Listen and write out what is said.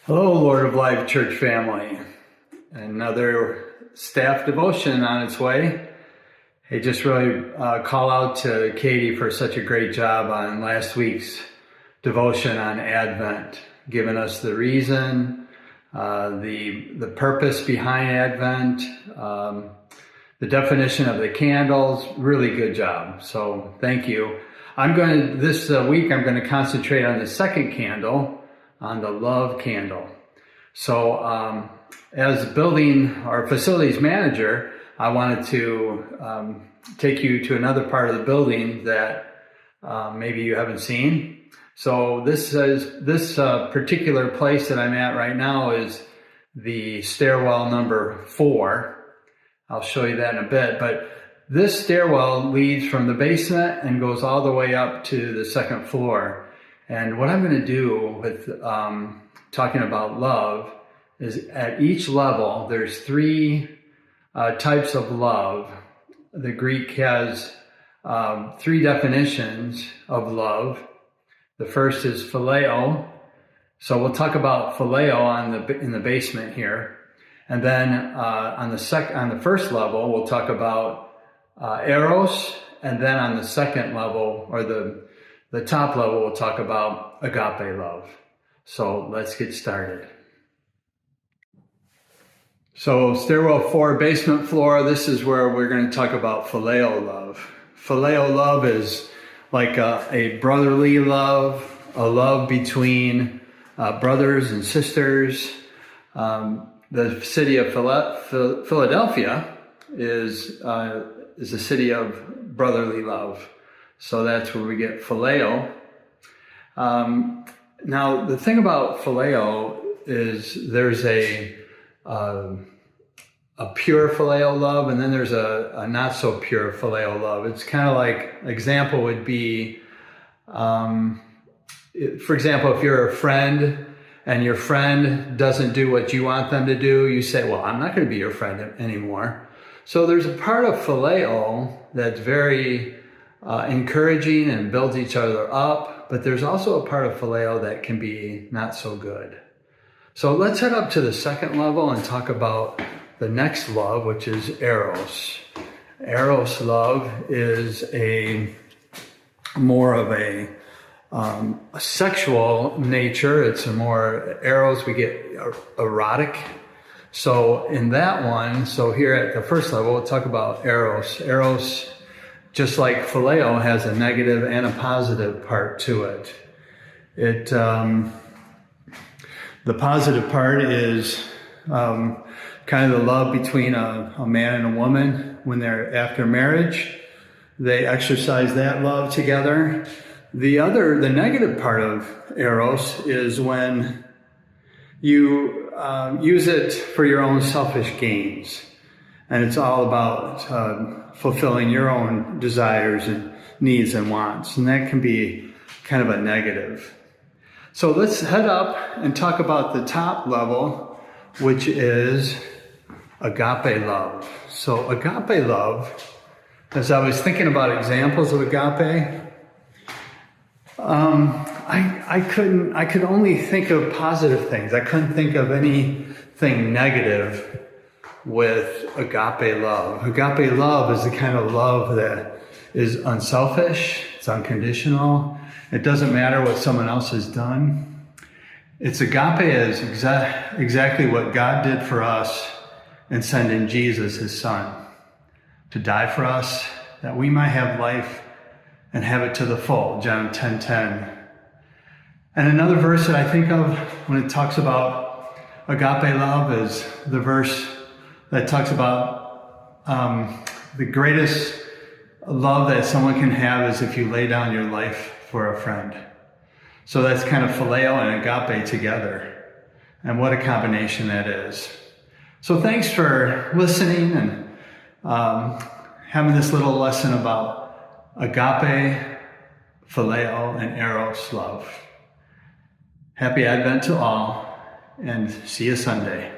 Hello, Lord of Life Church family. Another staff devotion on its way. Hey, just really call out to Katie for such a great job on last week's devotion on Advent, giving us the reason, the purpose behind Advent, the definition of the candles. Really good job. So thank you. This week I'm going to concentrate on the second candle, on the love candle. So as building or facilities manager, I wanted to take you to another part of the building that maybe you haven't seen. So this particular place that I'm at right now is the stairwell number 4. I'll show you that in a bit, but this stairwell leads from the basement and goes all the way up to the second floor. And what I'm going to do with talking about love is at each level, there's 3 types of love. The Greek has 3 definitions of love. The first is phileo. So we'll talk about phileo in the basement here. And then on the first level, we'll talk about eros. And then on the second level, or the top level, we'll talk about agape love. So let's get started. So stairwell 4, basement floor, this is where we're going to talk about phileo love. Phileo love is like a brotherly love, a love between brothers and sisters. The city of Philadelphia is a city of brotherly love. So that's where we get phileo. Now, the thing about phileo is there's a pure phileo love, and then there's a not so pure phileo love. It's kind of like, example would be, for example, if you're a friend and your friend doesn't do what you want them to do, you say, well, I'm not going to be your friend anymore. So there's a part of phileo that's very encouraging and builds each other up, but there's also a part of phileo that can be not so good. So let's head up to the second level and talk about the next love, which is eros. Eros love is more of a sexual nature. It's eros, we get erotic. So in that one, so here at the first level, we'll talk about eros. Eros, just like phileo, has a negative and a positive part to it. The positive part is kind of the love between a man and a woman when they're after marriage. They exercise that love together. The negative part of eros is when you use it for your own selfish gains. And it's all about fulfilling your own desires and needs and wants. And that can be kind of a negative. So let's head up and talk about the top level, which is agape love. So agape love, as I was thinking about examples of agape, I could only think of positive things. I couldn't think of anything negative with agape love. Agape love is the kind of love that is unselfish, it's unconditional. It doesn't matter what someone else has done. Agape is exactly what God did for us in sending Jesus, his son, to die for us, that we might have life and have it to the full, John 10:10. And another verse that I think of when it talks about agape love is the verse that talks about the greatest love that someone can have is if you lay down your life for a friend. So that's kind of phileo and agape together. And what a combination that is. So thanks for listening and having this little lesson about agape, phileo, and eros love. Happy Advent to all, and see you Sunday.